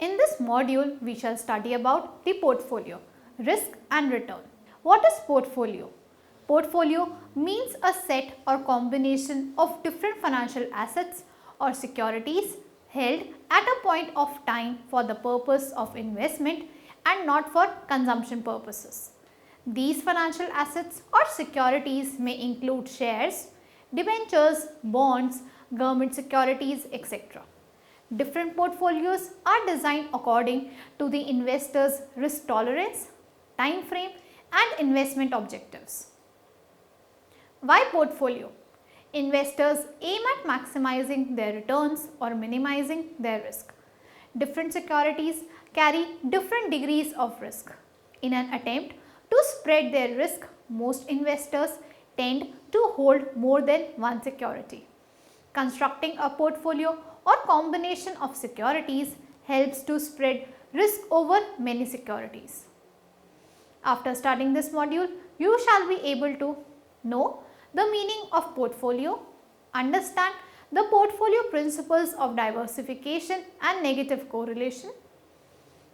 In this module, we shall study about the portfolio, risk and return. What is portfolio? Portfolio means a set or combination of different financial assets or securities held at a point of time for the purpose of investment and not for consumption purposes. These financial assets or securities may include shares, debentures, bonds, government securities, etc. Different portfolios are designed according to the investor's risk tolerance, time frame and investment objectives. Why portfolio? Investors aim at maximizing their returns or minimizing their risk. Different securities carry different degrees of risk. In an attempt to spread their risk, most investors tend to hold more than one security. Constructing a portfolio or combination of securities helps to spread risk over many securities. After studying this module, you shall be able to know the meaning of portfolio, understand the portfolio principles of diversification and negative correlation,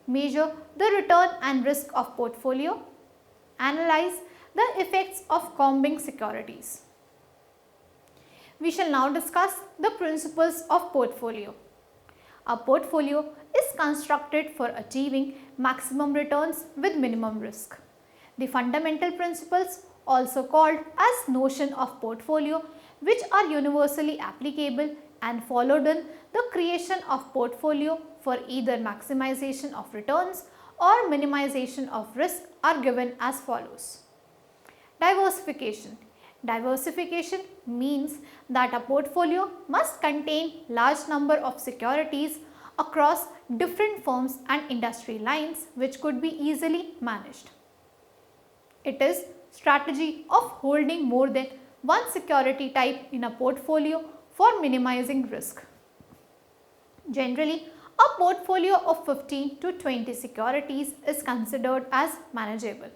measure the return and risk of portfolio, analyze the effects of combing securities. We shall now discuss the principles of portfolio. A portfolio is constructed for achieving maximum returns with minimum risk. The fundamental principles, also called as notion of portfolio, which are universally applicable and followed in the creation of portfolio for either maximization of returns or minimization of risk, are given as follows. Diversification. Diversification means that a portfolio must contain large number of securities across different firms and industry lines which could be easily managed. It is strategy of holding more than one security type in a portfolio for minimizing risk. Generally, a portfolio of 15 to 20 securities is considered as manageable.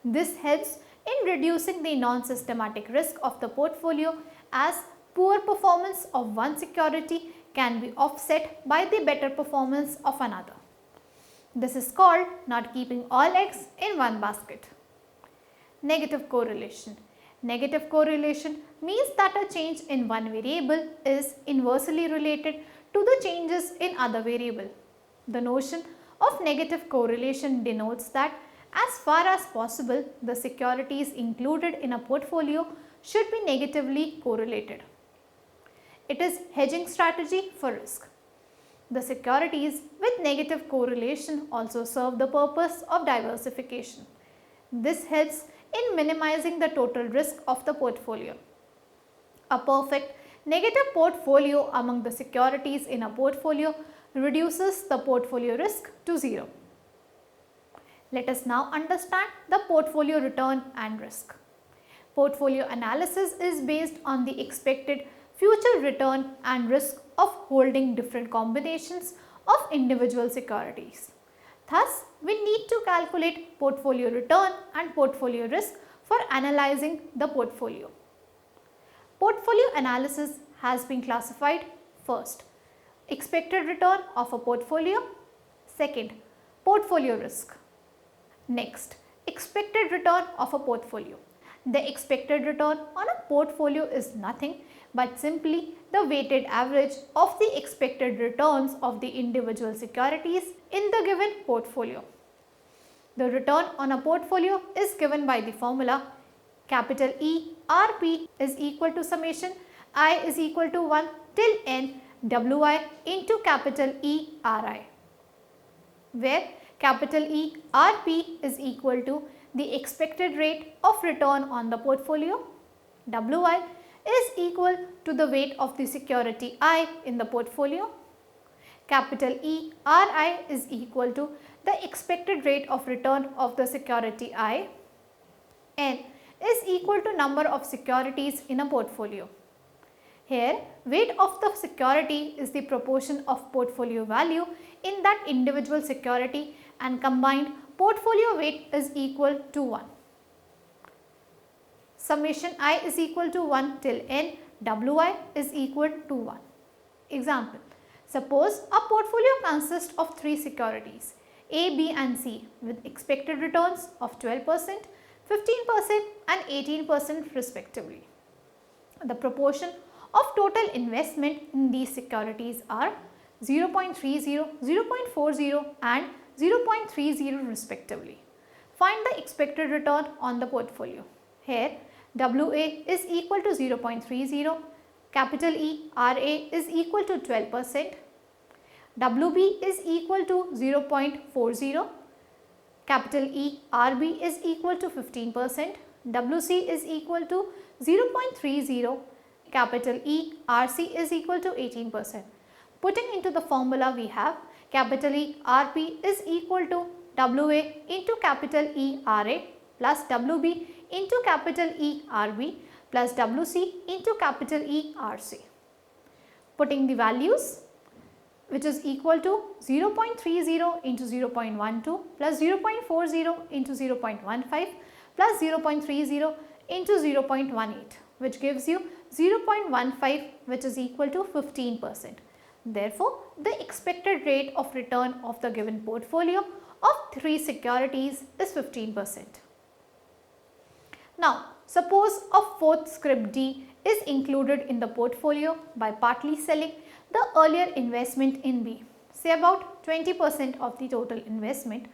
This helps in reducing the non-systematic risk of the portfolio, as poor performance of one security can be offset by the better performance of another. This is called not keeping all eggs in one basket. Negative correlation. Negative correlation means that a change in one variable is inversely related to the changes in other variable. The notion of negative correlation denotes that as far as possible, the securities included in a portfolio should be negatively correlated. It is hedging strategy for risk. The securities with negative correlation also serve the purpose of diversification. This helps in minimizing the total risk of the portfolio. A perfect negative portfolio among the securities in a portfolio reduces the portfolio risk to zero. Let us now understand the portfolio return and risk. Portfolio analysis is based on the expected future return and risk of holding different combinations of individual securities. Thus, we need to calculate portfolio return and portfolio risk for analyzing the portfolio. Portfolio analysis has been classified: first, expected return of a portfolio; second, portfolio risk. Next, expected return of a portfolio. The expected return on a portfolio is nothing but simply the weighted average of the expected returns of the individual securities in the given portfolio. The return on a portfolio is given by the formula capital E RP is equal to summation I is equal to 1 till n Wi into capital E Ri, where capital E RP is equal to the expected rate of return on the portfolio, Wi is equal to the weight of the security I in the portfolio, capital E Ri is equal to the expected rate of return of the security I, n is equal to number of securities in a portfolio. Here, weight of the security is the proportion of portfolio value in that individual security, and combined portfolio weight is equal to 1. Summation I is equal to 1 till n Wi is equal to 1. Example: Suppose a portfolio consists of 3 securities A, B and C with expected returns of 12%, 15% and 18% respectively. The proportion of total investment in these securities are 0.30, 0.40 and 0.30 respectively. Find the expected return on the portfolio. Here WA is equal to 0.30, capital E RA is equal to 12%, WB is equal to 0.40, capital E RB is equal to 15%, WC is equal to 0.30, capital E RC is equal to 18%. Putting into the formula we have capital E RP is equal to WA into capital E RA plus WB into capital E RB plus WC into capital E RC. Putting the values, which is equal to 0.30 into 0.12 plus 0.40 into 0.15 plus 0.30 into 0.18, which gives you 0.15, which is equal to 15%. Therefore, the expected rate of return of the given portfolio of 3 securities is 15%. Now, suppose a fourth scrip D is included in the portfolio by partly selling the earlier investment in B, say about 20% of the total investment.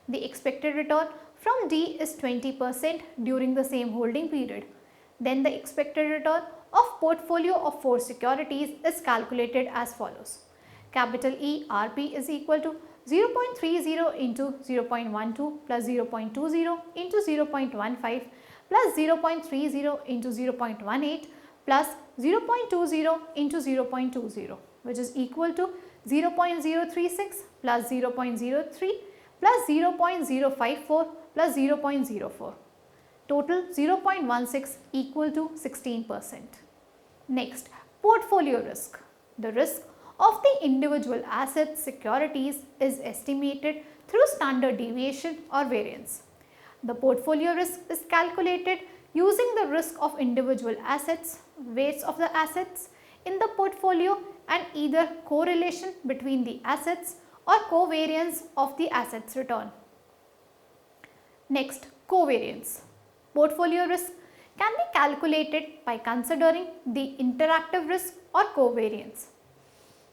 The expected return from D is 20% during the same holding period. Then the expected return of portfolio of 4 securities is calculated as follows. Capital E RP is equal to 0.30 into 0.12 plus 0.20 into 0.15 plus 0.30 into 0.18 plus 0.20 into 0.20, which is equal to 0.036 plus 0.03 plus 0.054 plus 0.04. Total 0.16 equal to 16%. Next, portfolio risk. The risk of the individual assets securities is estimated through standard deviation or variance. The portfolio risk is calculated using the risk of individual assets, weights of the assets in the portfolio and either correlation between the assets or covariance of the assets return. Next, covariance. Portfolio risk can be calculated by considering the interactive risk or covariance.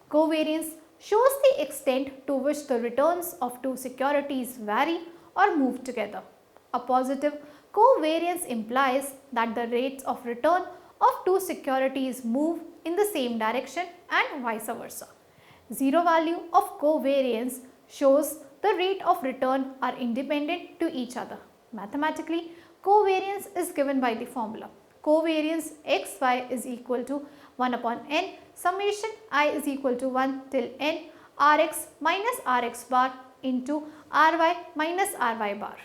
Covariance shows the extent to which the returns of 2 securities vary or move together. A positive covariance implies that the rates of return of 2 securities move in the same direction and vice versa. Zero value of covariance shows the rate of return are independent to each other. Mathematically, covariance is given by the formula. Covariance xy is equal to 1 upon n summation I is equal to 1 till n Rx minus Rx bar into Ry minus Ry bar,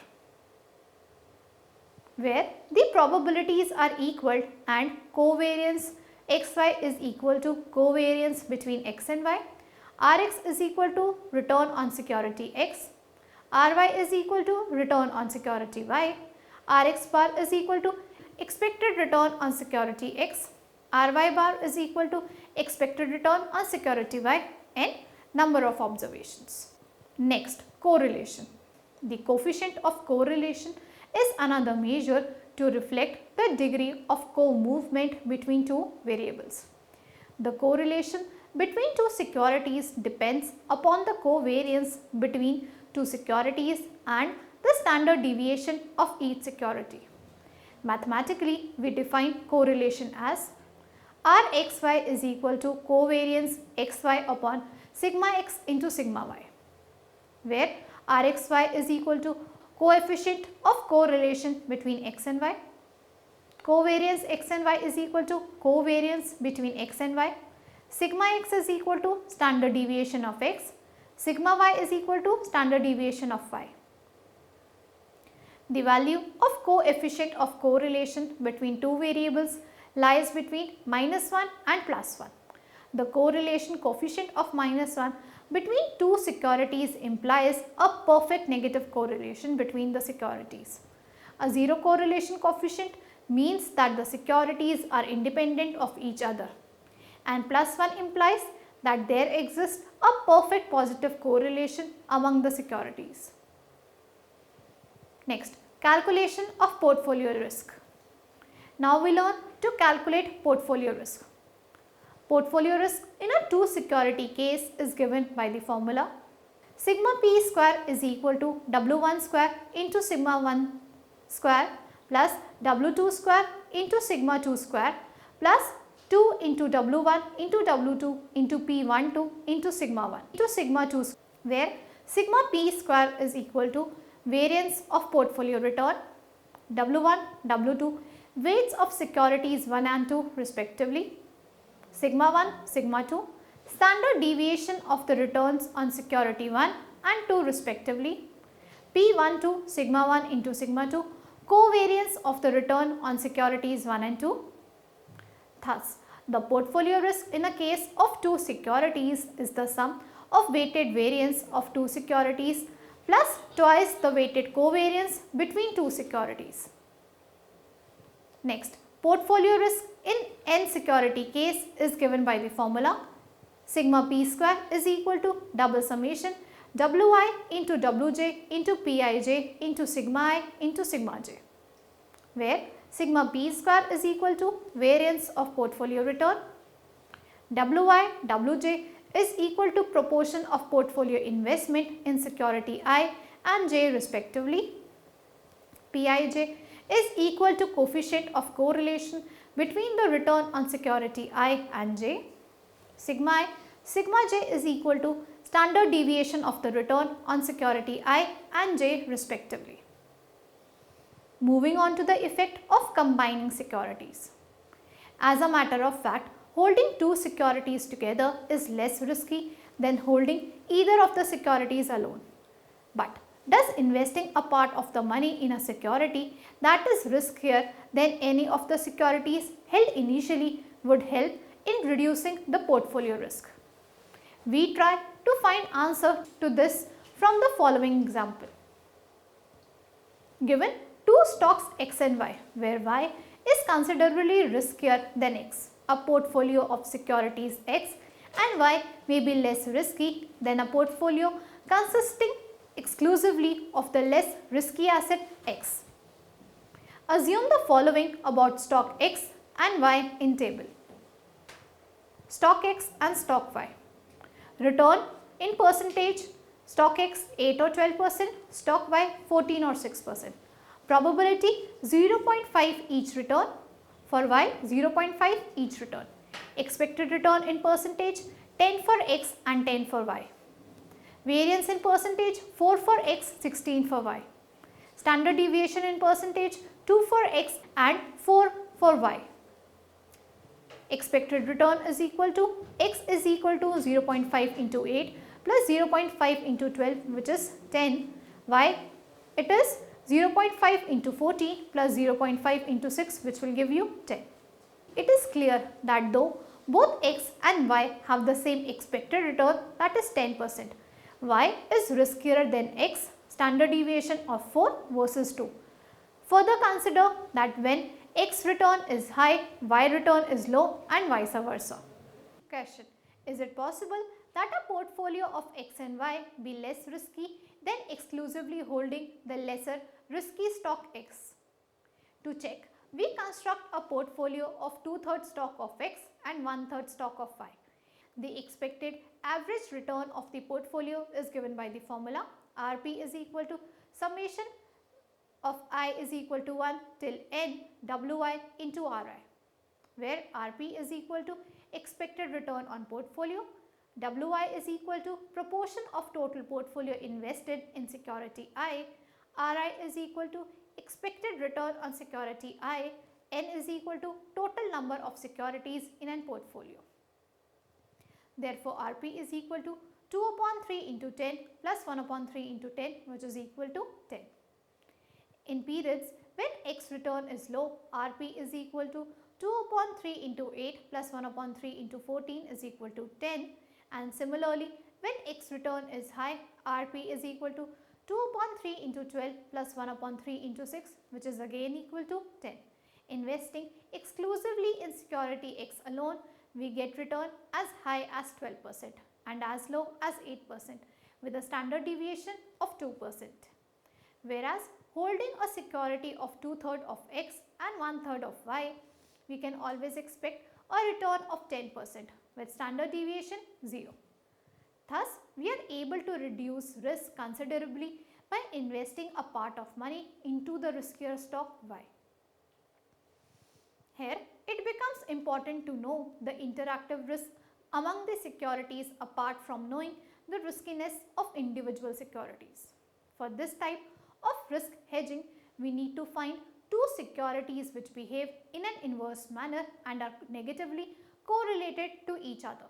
where the probabilities are equal and covariance xy is equal to covariance between x and y, Rx is equal to return on security x, Ry is equal to return on security y, Rx bar is equal to expected return on security x, Ry bar is equal to expected return on security y and number of observations. Next, correlation. The coefficient of correlation is another measure to reflect the degree of co-movement between 2 variables. The correlation between 2 securities depends upon the covariance between 2 securities and the standard deviation of each security. Mathematically, we define correlation as Rxy is equal to covariance xy upon sigma x into sigma y, where Rxy is equal to coefficient of correlation between x and y, covariance x and y is equal to covariance between x and y, sigma x is equal to standard deviation of x, sigma y is equal to standard deviation of y. The value of coefficient of correlation between 2 variables lies between -1 and +1. The correlation coefficient of -1 between 2 securities implies a perfect negative correlation between the securities. A zero correlation coefficient means that the securities are independent of each other, and +1 implies that there exists a perfect positive correlation among the securities. Next, calculation of portfolio risk. Now we learn to calculate portfolio risk. Portfolio risk in a two security case is given by the formula sigma p square is equal to W1 square into sigma 1 square plus W2 square into sigma 2 square plus 2 into W1 into W2 into P12 into sigma 1 into sigma 2 where sigma p square is equal to variance of portfolio return, W1, W2, weights of securities 1 and 2 respectively, sigma 1, sigma 2, standard deviation of the returns on security 1 and 2 respectively, P12 sigma 1 into sigma 2, covariance of the return on securities 1 and 2. Thus, the portfolio risk in a case of two securities is the sum of weighted variance of two securities plus twice the weighted covariance between two securities. Next, portfolio risk in n security case is given by the formula sigma p square is equal to double summation wi into wj into pij into sigma I into sigma j, where sigma p square is equal to variance of portfolio return, wi, wj is equal to proportion of portfolio investment in security I and j respectively, pij is equal to coefficient of correlation between the return on security I and j, sigma j is equal to standard deviation of the return on security I and j respectively. Moving on to the effect of combining securities. As a matter of fact, holding two securities together is less risky than holding either of the securities alone. But does investing a part of the money in a security that is riskier than any of the securities held initially would help in reducing the portfolio risk? We try to find answer to this from the following example. Given two stocks X and Y, where Y is considerably riskier than X, a portfolio of securities X and Y may be less risky than a portfolio consisting exclusively of the less risky asset X. Assume the following about stock X and Y in table. Stock X and stock Y. Return in percentage, stock X 8 or 12%, stock Y 14 or 6%. Probability 0.5 each return, for Y 0.5 each return. Expected return in percentage 10 for X and 10 for Y. Variance in percentage 4 for X, 16 for Y. Standard deviation in percentage 2 for X and 4 for Y. Expected return is equal to X is equal to 0.5 into 8 plus 0.5 into 12 which is 10. Y it is 0.5 into 40 plus 0.5 into 6 which will give you 10. It is clear that though both X and Y have the same expected return, that is 10%, Y is riskier than X, standard deviation of 4 versus 2. Further consider that when X return is high, Y return is low and vice versa. Question: is it possible that a portfolio of X and Y be less risky than exclusively holding the lesser risky stock X? To check, we construct a portfolio of 2/3 stock of X and 1/3 stock of Y. The expected average return of the portfolio is given by the formula Rp is equal to summation of I is equal to 1 till n Wi into Ri, where Rp is equal to expected return on portfolio, Wi is equal to proportion of total portfolio invested in security I, Ri is equal to expected return on security I, n is equal to total number of securities in an portfolio. Therefore, Rp is equal to 2 upon 3 into 10 plus 1 upon 3 into 10 which is equal to 10. In periods when X return is low, Rp is equal to 2 upon 3 into 8 plus 1 upon 3 into 14 is equal to 10, and similarly when X return is high, Rp is equal to 2 upon 3 into 12 plus 1 upon 3 into 6 which is again equal to 10. Investing exclusively in security X alone we get return as high as 12% and as low as 8% with a standard deviation of 2%. Whereas holding a security of 2/3 of x and 1/3 of y, we can always expect a return of 10% with standard deviation 0. Thus, we are able to reduce risk considerably by investing a part of money into the riskier stock Y. Here, it becomes important to know the interactive risk among the securities apart from knowing the riskiness of individual securities. For this type of risk hedging, we need to find two securities which behave in an inverse manner and are negatively correlated to each other.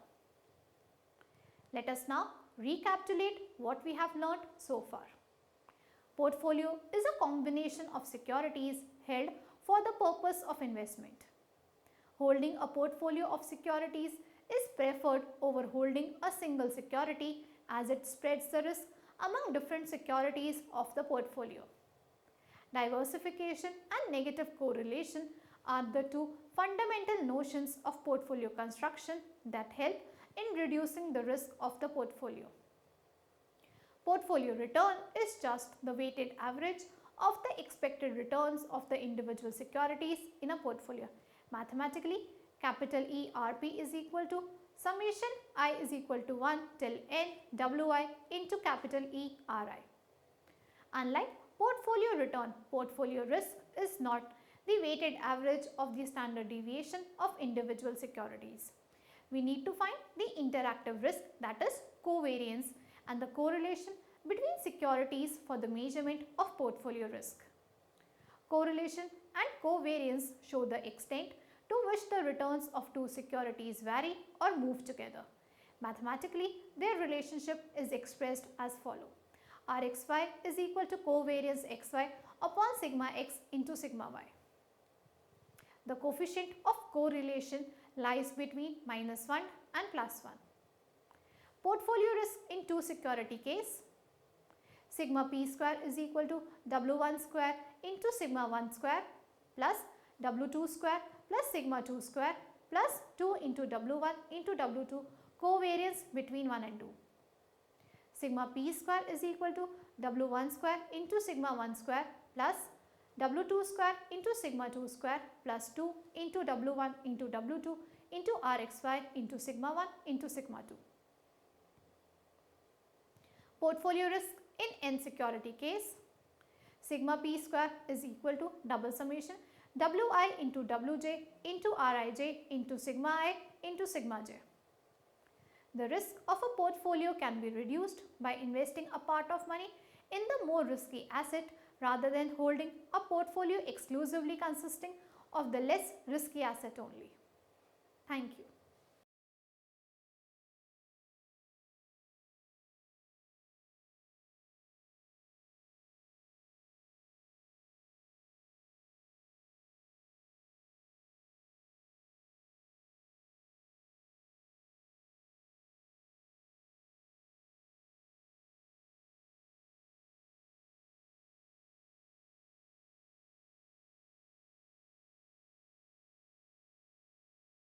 Let us now recapitulate what we have learnt so far. Portfolio is a combination of securities held for the purpose of investment. Holding a portfolio of securities is preferred over holding a single security as it spreads the risk among different securities of the portfolio. Diversification and negative correlation are the two fundamental notions of portfolio construction that help in reducing the risk of the portfolio. Portfolio return is just the weighted average of the expected returns of the individual securities in a portfolio. Mathematically, capital ERP is equal to summation I is equal to 1 till n Wi into capital ERI. Unlike portfolio return, portfolio risk is not the weighted average of the standard deviation of individual securities. We need to find the interactive risk, that is covariance, and the correlation between securities for the measurement of portfolio risk. Correlation and covariance show the extent to which the returns of two securities vary or move together. Mathematically, their relationship is expressed as follows. Rxy is equal to covariance xy upon sigma x into sigma y. The coefficient of correlation lies between -1 and +1. Portfolio risk in two security case, sigma p square is equal to W1 square into sigma 1 square plus W2 square plus sigma 2 square plus 2 into W1 into W2 covariance between 1 and 2. Sigma p square is equal to W1 square into sigma 1 square plus W2 square into sigma 2 square plus 2 into W1 into W2 into Rxy into sigma 1 into sigma 2. Portfolio risk in n security case, sigma p square is equal to double summation Wi into Wj into Rij into sigma I into sigma j. The risk of a portfolio can be reduced by investing a part of money in the more risky asset rather than holding a portfolio exclusively consisting of the less risky asset only. Thank you.